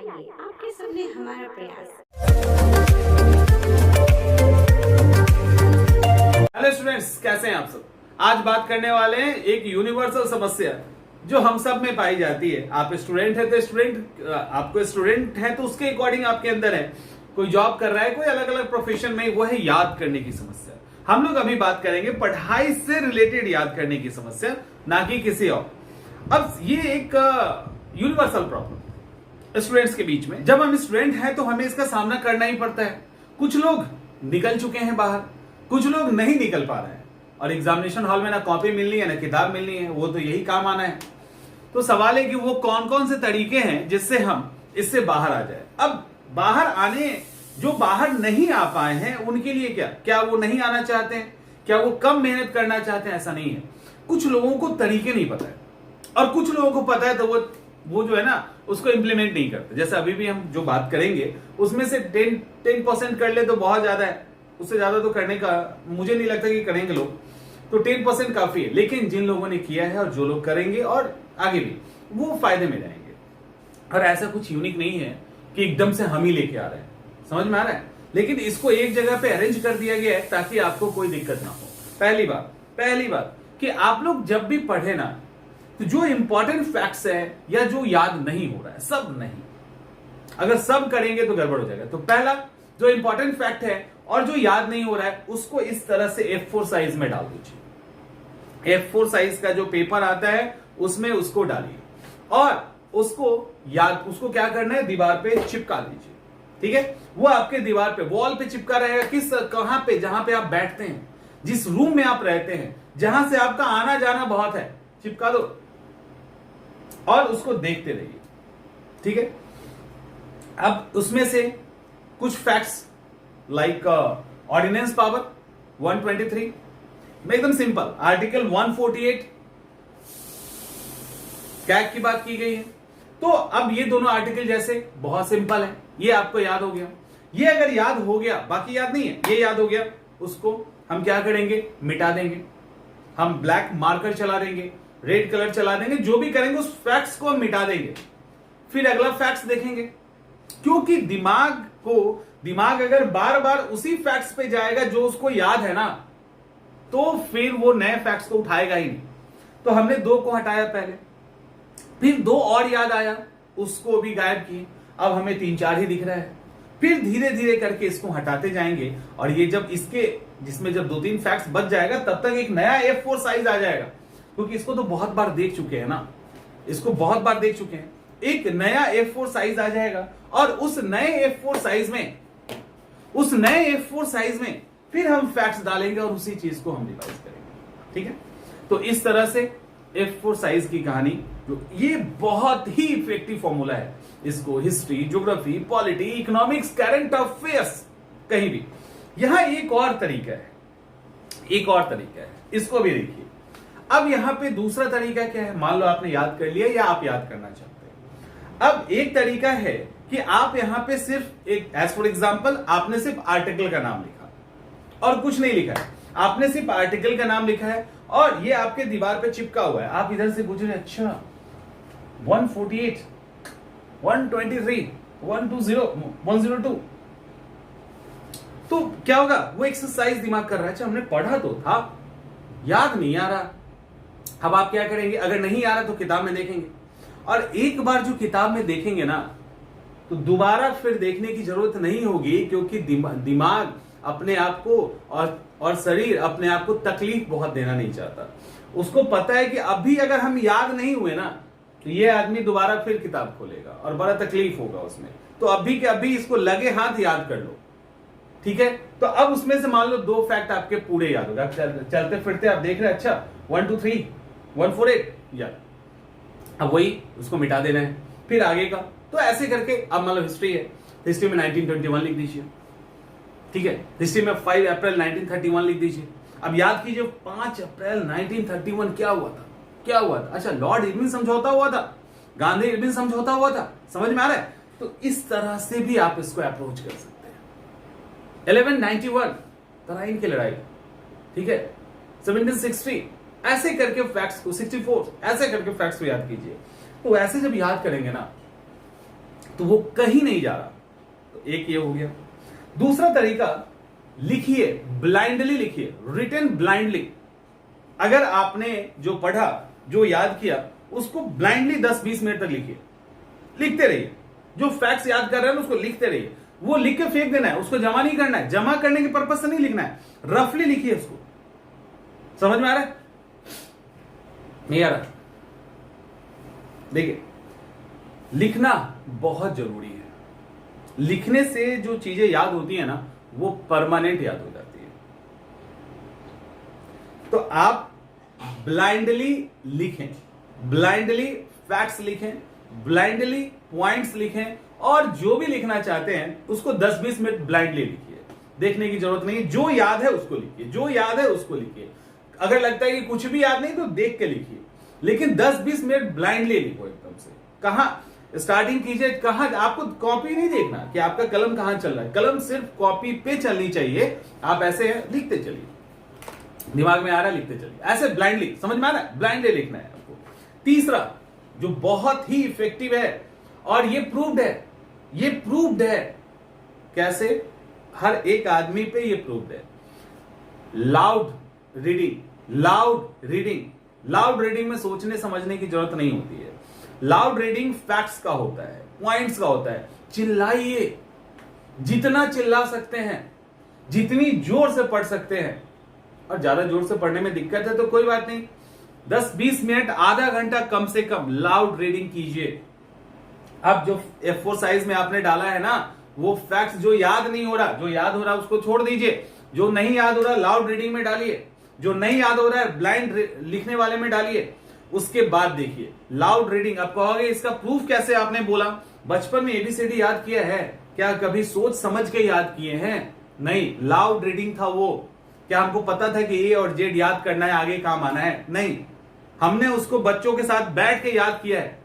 आइए आपके सामने हमारा प्रयास। हेलो स्टूडेंट्स, कैसे हैं आप सब। आज बात करने वाले हैं एक यूनिवर्सल समस्या जो हम सब में पाई जाती है। आप स्टूडेंट है तो स्टूडेंट है तो उसके अकॉर्डिंग आपके अंदर है। कोई जॉब कर रहा है, कोई अलग अलग प्रोफेशन में, वो है याद करने की समस्या। हम लोग अभी बात करेंगे पढ़ाई से रिलेटेड याद करने की समस्या, ना कि किसी और। अब ये एक यूनिवर्सल प्रॉब्लम स्टूडेंट्स के बीच में। जब हम स्टूडेंट हैं तो हमें इसका सामना करना ही पड़ता है। कुछ लोग निकल चुके हैं बाहर, कुछ लोग नहीं निकल पा रहे हैं, और एग्जामिनेशन हॉल में ना कॉपी मिलनी है ना किताब मिलनी है, वो तो यही काम आना है। तो सवाल है कि वो कौन कौन से तरीके हैं जिससे हम इससे बाहर आ जाए। अब बाहर आने, जो बाहर नहीं आ पाए हैं उनके लिए क्या वो नहीं आना चाहते हैं, क्या वो कम मेहनत करना चाहते हैं? ऐसा नहीं है। कुछ लोगों को तरीके नहीं पता है और कुछ लोगों को पता है तो वो जो है ना उसको इंप्लीमेंट नहीं करते। जैसे अभी भी हम जो बात करेंगे उसमें से 10% कर ले तो बहुत ज्यादा है, उससे ज्यादा तो करने का मुझे नहीं लगता कि करेंगे लोग। तो 10% काफी है, लेकिन जिन लोगों ने किया है और जो लोग करेंगे और आगे भी, वो फायदे में जाएंगे। और ऐसा कुछ यूनिक नहीं है कि एकदम से हम ही लेके आ रहे हैं, समझ में आ रहा है। लेकिन इसको एक जगह पे अरेंज कर दिया गया है ताकि आपको कोई दिक्कत ना हो। पहली बात कि आप लोग जब भी पढ़े ना, तो जो इंपॉर्टेंट फैक्ट्स है या जो याद नहीं हो रहा है, सब नहीं, अगर सब करेंगे तो गड़बड़ हो जाएगा। तो पहला जो इंपॉर्टेंट फैक्ट है और जो याद नहीं हो रहा है, उसको इस तरह से A4 साइज में डाल दीजिए। A4 साइज का जो पेपर आता है उसमें उसको डालिए और उसको क्या करना है, दीवार पे चिपका दीजिए। ठीक है, वो आपके दीवार पे, वॉल पे चिपका रहेगा। कहां पे? जहां पे आप बैठते हैं, जिस रूम में आप रहते हैं, जहां से आपका आना जाना बहुत है, चिपका दो और उसको देखते रहिए। ठीक है, अब उसमें से कुछ फैक्ट्स लाइक ऑर्डिनेंस पावर 123 में एकदम सिंपल, आर्टिकल 148 कैग की बात की गई है। तो अब ये दोनों आर्टिकल जैसे बहुत सिंपल है, ये आपको याद हो गया। ये अगर याद हो गया, बाकी याद नहीं है, ये याद हो गया, उसको हम क्या करेंगे, मिटा देंगे। हम ब्लैक मार्कर चला देंगे, रेड कलर चला देंगे, जो भी करेंगे उस फैक्ट्स को हम मिटा देंगे। फिर अगला फैक्ट्स देखेंगे, क्योंकि दिमाग अगर बार बार उसी फैक्ट्स पे जाएगा जो उसको याद है ना, तो फिर वो नए फैक्ट्स को उठाएगा ही नहीं। तो हमने 2 को हटाया पहले, फिर 2 और याद आया, उसको भी गायब किए। अब हमें 3-4 ही दिख रहा है। फिर धीरे धीरे करके इसको हटाते जाएंगे और ये जिसमें जब 2-3 फैक्ट्स बच जाएगा, तब तक एक नया A4 साइज आ जाएगा। क्योंकि इसको तो बहुत बार देख चुके हैं ना, एक नया A4 साइज आ जाएगा और उस नए A4 साइज में फिर हम फैक्ट्स डालेंगे और उसी चीज को हम रिवाइज करेंगे। ठीक है, तो इस तरह से A4 साइज की कहानी, जो ये बहुत ही इफेक्टिव फॉर्मूला है। इसको history, geography, polity, economics, current affairs, कहीं भी। यहां एक और तरीका है, इसको भी देखिए। अब यहां पे दूसरा तरीका क्या है, मान लो आपने याद कर लिया या आप याद करना चाहते हैं। अब एक तरीका है कि आप यहां पे सिर्फ एज फॉर एग्जांपल, आपने सिर्फ आर्टिकल का नाम लिखा और कुछ नहीं लिखा है, आपने सिर्फ आर्टिकल का नाम लिखा है और ये आपके दीवार पे चिपका हुआ है। आप इधर से गुजरे, अच्छा 148, 123, 102, तो क्या होगा, वो एक्सरसाइज दिमाग कर रहा है। अच्छा, हमने पढ़ा तो था, याद नहीं आ रहा। अब आप क्या करेंगे, अगर नहीं आ रहा तो किताब में देखेंगे, और एक बार जो किताब में देखेंगे ना, तो दोबारा फिर देखने की जरूरत नहीं होगी, क्योंकि दिमाग अपने आप को और शरीर अपने आप को तकलीफ बहुत देना नहीं चाहता। उसको पता है कि अभी अगर हम याद नहीं हुए ना, तो ये आदमी दोबारा फिर किताब खोलेगा और बड़ा तकलीफ होगा उसमें। तो अभी के अभी इसको लगे हाथ याद कर लो। ठीक है, तो अब उसमें से मान लो 2 फैक्ट आपके पूरे याद होगा। चलते फिरते आप देख रहे हैं, अच्छा 123, 148 याद, अब वही उसको मिटा देना है। फिर आगे का, तो ऐसे करके अब मान लो हिस्ट्री है, हिस्ट्री में 1921 लिख दीजिए। ठीक है, हिस्ट्री में 5 अप्रैल 1931 लिख दीजिए। अब याद कीजिए 5 अप्रैल 1931 क्या हुआ था। अच्छा, लॉर्ड इरविन समझौता हुआ था, गांधी इरविन समझौता हुआ था। समझ में आ रहा है? तो इस तरह से भी आप इसको अप्रोच कर सकते हैं। 1191 तराइन की लड़ाई, ठीक है, 1760, ऐसे करके फैक्ट्स को, 64 ऐसे करके फैक्ट्स को याद कीजिए। तो ऐसे जब याद करेंगे ना, तो वो कहीं नहीं जा रहा। तो एक ये हो गया। दूसरा तरीका, लिखिए, ब्लाइंडली लिखिए, रिटन ब्लाइंडली। अगर आपने जो पढ़ा, जो याद किया, उसको ब्लाइंडली 10-20 मिनट तक लिखिए, लिखते रहिए। जो फैक्ट्स याद कर रहे हैं उसको लिखते रहिए। वो लिख के फेंक देना है, उसको जमा नहीं करना है, जमा करने के पर्पज से नहीं लिखना है, रफली लिखिए उसको। समझ में आ रहा है? नहीं आ रहा? देखिए, लिखना बहुत जरूरी है। लिखने से जो चीजें याद होती है ना, वो परमानेंट याद हो जाती है। तो आप ब्लाइंडली लिखें, ब्लाइंडली फैक्ट्स लिखें, ब्लाइंडली पॉइंट्स लिखें, और जो भी लिखना चाहते हैं उसको 10-20 मिनट ब्लाइंडली लिखिए। देखने की जरूरत नहीं है, जो याद है उसको लिखिए, जो याद है उसको लिखिए। अगर लगता है कि कुछ भी याद नहीं तो देख के लिखिए, लेकिन 10-20 मिनट ब्लाइंडली लिखो एकदम से। कहां स्टार्टिंग कीजिए, कहां, आपको कॉपी नहीं देखना कि आपका कलम कहां चल रहा है, कलम सिर्फ कॉपी पे चलनी चाहिए। आप ऐसे लिखते चलिए, दिमाग में आ रहा है लिखते चलिए, ऐसे ब्लाइंडली। समझ में आ रहा है? ब्लाइंडली लिखना है आपको। तीसरा जो बहुत ही इफेक्टिव है, और ये प्रूव्ड है, ये प्रूव्ड है। कैसे? हर एक आदमी पे ये प्रूव्ड है। Loud reading, loud reading. Loud reading में सोचने समझने की जरूरत नहीं होती है। लाउड रीडिंग फैक्ट्स का होता है, पॉइंट्स का होता है। चिल्लाइए, जितना चिल्ला सकते हैं, जितनी जोर से पढ़ सकते हैं। और ज्यादा जोर से पढ़ने में दिक्कत है तो कोई बात नहीं, 10-20 मिनट, आधा घंटा कम से कम लाउड रीडिंग कीजिए। अब जो A4 साइज में आपने डाला है ना, वो फैक्ट्स जो याद नहीं हो रहा, जो याद हो रहा उसको छोड़ दीजिए। जो नहीं याद हो रहा लाउड रीडिंग में डालिए, जो नहीं याद हो रहा है ब्लाइंड लिखने वाले में डालिए। उसके बाद देखिए लाउड रीडिंग। आप कहोगे इसका प्रूफ कैसे? आपने बोला बचपन में ABCD याद किया है क्या? कभी सोच समझ के याद किए हैं? नहीं, लाउड रीडिंग था वो। क्या हमको पता था कि A और Z याद करना है, आगे काम आना है? नहीं, हमने उसको बच्चों के साथ बैठ के याद किया है।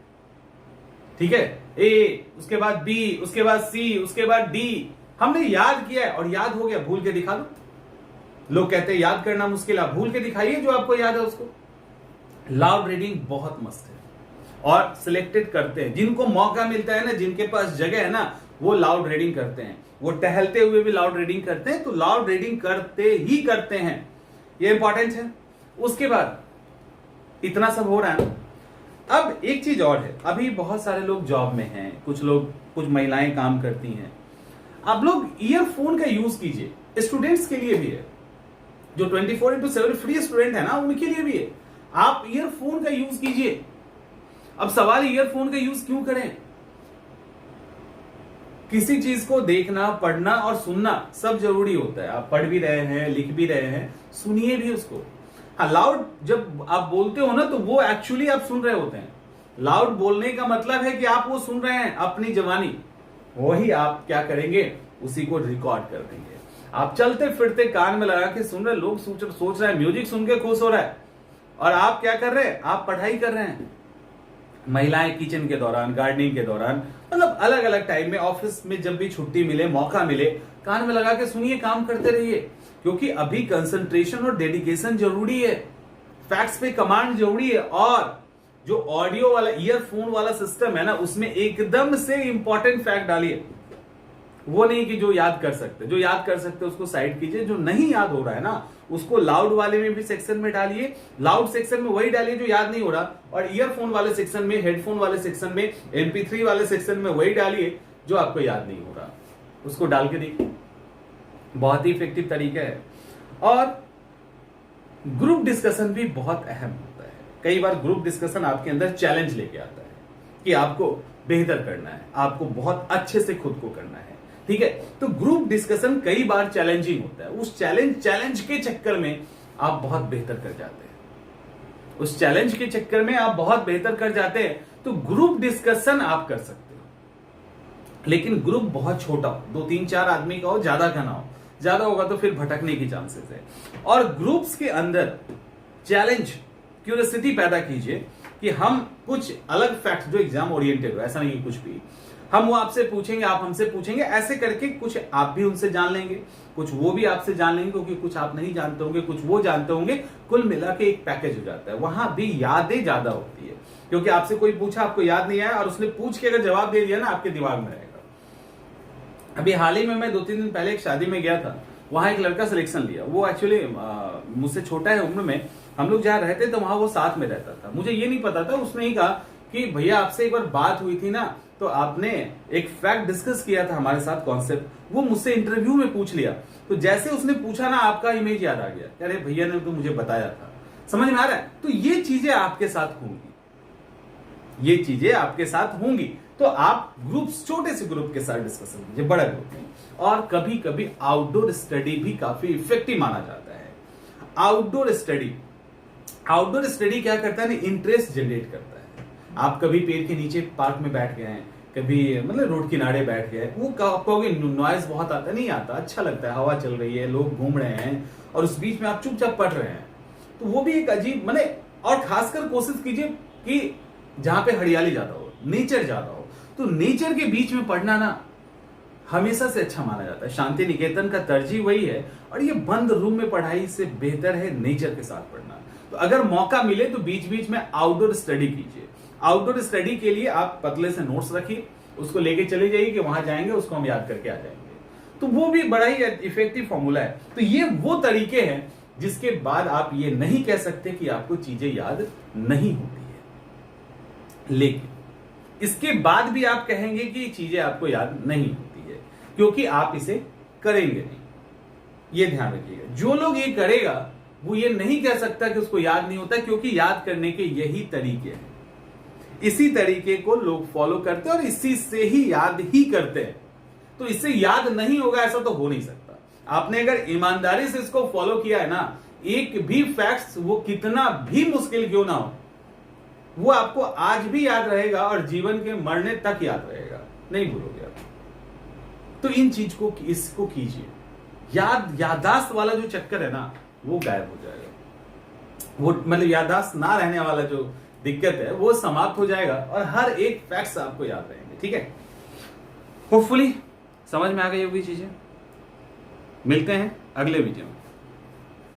ठीक है, A, उसके बाद B, उसके बाद C, उसके बाद D। हमने याद किया है और याद हो गया। भूल के दिखा दो। लोग कहते हैं याद करना मुश्किल है, भूल के दिखाइए जो आपको याद है उसको। लाउड रीडिंग बहुत मस्त है, और सिलेक्टेड करते हैं। जिनको मौका मिलता है ना, जिनके पास जगह है ना, वो लाउड रीडिंग करते हैं। वो टहलते हुए भी लाउड रीडिंग करते हैं। तो लाउड रीडिंग करते ही करते हैं, ये इंपॉर्टेंट है। उसके बाद इतना सब हो रहा है ना, अब एक चीज और है। अभी बहुत सारे लोग जॉब में हैं, कुछ महिलाएं काम करती हैं। आप लोग ईयरफोन का यूज कीजिए, स्टूडेंट्स के लिए भी है। जो 24/7 फ्री स्टूडेंट है ना, उनके लिए भी है। आप ईयरफोन का यूज कीजिए। अब सवाल, ईयरफोन का यूज क्यों करें? किसी चीज को देखना, पढ़ना और सुनना सब जरूरी होता है। आप पढ़ भी रहे हैं, लिख भी रहे हैं, सुनिए भी उसको। हाँ, लाउड जब आप बोलते हो ना, तो वो एक्चुअली आप सुन रहे होते हैं। लाउड बोलने का मतलब है कि आप वो सुन रहे हैं अपनी जवानी। वही आप क्या करेंगे, उसी को रिकॉर्ड कर देंगे। आप चलते फिरते कान में लगा के सुन रहे, लोग सोच रहे हैं, म्यूजिक सुन के खुश हो रहा है, और आप क्या कर रहे हैं? आप पढ़ाई कर रहे हैं। महिलाएं किचन के दौरान, गार्डनिंग के दौरान, मतलब अलग अलग टाइम में, ऑफिस में जब भी छुट्टी मिले, मौका मिले, कान में लगा के सुनिए, काम करते रहिए। क्योंकि अभी कंसंट्रेशन और डेडिकेशन जरूरी है, फैक्ट्स पे कमांड जरूरी है। और जो ऑडियो वाला ईयरफोन वाला सिस्टम है ना, उसमें एकदम से इंपॉर्टेंट फैक्ट डालिए। वो नहीं कि जो याद कर सकते उसको साइड कीजिए। जो नहीं याद हो रहा है ना, उसको लाउड वाले में भी सेक्शन में डालिए। लाउड सेक्शन में वही डालिए जो याद नहीं हो रहा, और ईयरफोन वाले सेक्शन में, हेडफोन वाले सेक्शन में, MP3 वाले सेक्शन में वही डालिए जो आपको याद नहीं हो रहा। उसको डाल के देखिए, बहुत ही इफेक्टिव तरीका है। और ग्रुप डिस्कशन भी बहुत अहम होता है। कई बार ग्रुप डिस्कशन आपके अंदर चैलेंज लेके आता है कि आपको बेहतर करना है, आपको बहुत अच्छे से खुद को करना है। ठीक है, तो ग्रुप डिस्कशन कई बार चैलेंजिंग होता है। उस चैलेंज के चक्कर में आप बहुत बेहतर कर जाते हैं। उस चैलेंज के चक्कर में आप बहुत बेहतर कर जाते हैं। तो ग्रुप डिस्कशन आप कर सकते हो, लेकिन ग्रुप बहुत छोटा हो, 2-3-4 आदमी का हो, ज्यादा का ना हो। ज्यादा होगा तो फिर भटकने की चांसेस है। और ग्रुप्स के अंदर चैलेंज, क्यूरियोसिटी पैदा कीजिए। कि हम कुछ अलग फैक्ट्स जो एग्जाम ओरिएंटेड हो, ऐसा नहीं कि कुछ भी, हम वो आपसे पूछेंगे, आप हमसे पूछेंगे, ऐसे करके कुछ आप भी उनसे जान लेंगे, कुछ वो भी आपसे जान लेंगे, क्योंकि कुछ आप नहीं जानते होंगे, कुछ वो जानते होंगे, कुल मिला के एक पैकेज हो जाता है। वहां भी यादें ज्यादा होती है, क्योंकि आपसे कोई पूछा, आपको याद नहीं आया, और उसने पूछ के अगर जवाब दे दिया ना, आपके दिमाग में रहेगा। अभी हाल ही में मैं 2-3 दिन पहले एक शादी में गया था, वहां एक लड़का सिलेक्शन लिया। वो एक्चुअली मुझसे छोटा है उम्र में, हम लोग जहाँ रहते तो वहां वो साथ में रहता था। मुझे ये नहीं पता था, उसने ही कहा कि भैया आपसे एक बार बात हुई थी ना, तो आपने एक फैक्ट डिस्कस किया था हमारे साथ, कॉन्सेप्ट, वो मुझसे इंटरव्यू में पूछ लिया। तो जैसे उसने पूछा ना, आपका इमेज याद आ गया, अरे भैया ने तो मुझे बताया था। समझ में आ रहा है? तो ये चीजें आपके साथ होंगी, ये चीजें आपके साथ होंगी। तो आप ग्रुप्स, छोटे से ग्रुप के साथ डिस्कशन कीजिए, बड़ा ग्रुप नहीं। और कभी कभी आउटडोर स्टडी भी काफी इफेक्टिव माना जाता है। आउटडोर स्टडी क्या करता है ना, इंटरेस्ट जनरेट करता है। आप कभी पेड़ के नीचे पार्क में बैठ गए हैं, कभी मतलब रोड किनारे बैठ गए, वो कहोगे नॉइज बहुत आता, नहीं आता, अच्छा लगता है, हवा चल रही है, लोग घूम रहे हैं, और उस बीच में आप चुपचाप पढ़ रहे हैं, तो वो भी एक अजीब माने। और खासकर कोशिश कीजिए कि जहां पे हरियाली ज्यादा हो, नेचर ज्यादा हो, तो नेचर के बीच में पढ़ना ना हमेशा से अच्छा माना जाता है। शांति निकेतन का तरजीह वही है, और ये बंद रूम में पढ़ाई से बेहतर है नेचर के साथ पढ़ना। तो अगर मौका मिले तो बीच बीच में आउटडोर स्टडी कीजिए। आउटडोर स्टडी के लिए आप पतले से नोट्स रखिए, उसको लेके चले जाइए कि वहां जाएंगे उसको हम याद करके आ जाएंगे, तो वो भी बड़ा ही इफेक्टिव फॉर्मूला है। तो ये वो तरीके हैं जिसके बाद आप ये नहीं कह सकते कि आपको चीजें याद नहीं होती है, लेकिन इसके बाद भी आप कहेंगे कि चीजें आपको याद नहीं होती है, क्योंकि आप इसे करेंगे नहीं। ये ध्यान रखिएगा, जो लोग ये करेगा वो ये नहीं कह सकता कि उसको याद नहीं होता, क्योंकि याद करने के यही तरीके हैं, इसी तरीके को लोग फॉलो करते हैं और इसी से ही याद ही करते हैं। तो इससे याद नहीं होगा ऐसा तो हो नहीं सकता। आपने अगर ईमानदारी से इसको फॉलो किया है ना, एक भी फैक्ट्स वो कितना भी मुश्किल क्यों ना हो, वो आपको आज भी याद रहेगा और जीवन के मरने तक याद रहेगा, नहीं भूलोगे आप। तो इन चीज को, इसको कीजिए। याददाश्त वाला जो चक्कर है ना, वो गायब हो जाएगा। वो मतलब याददाश्त ना रहने वाला जो दिक्कत है वो समाप्त हो जाएगा, और हर एक फैक्ट्स आपको याद रहेंगे। ठीक है, होपफुली समझ में आ गई होगी चीजें। मिलते हैं अगले वीडियो में।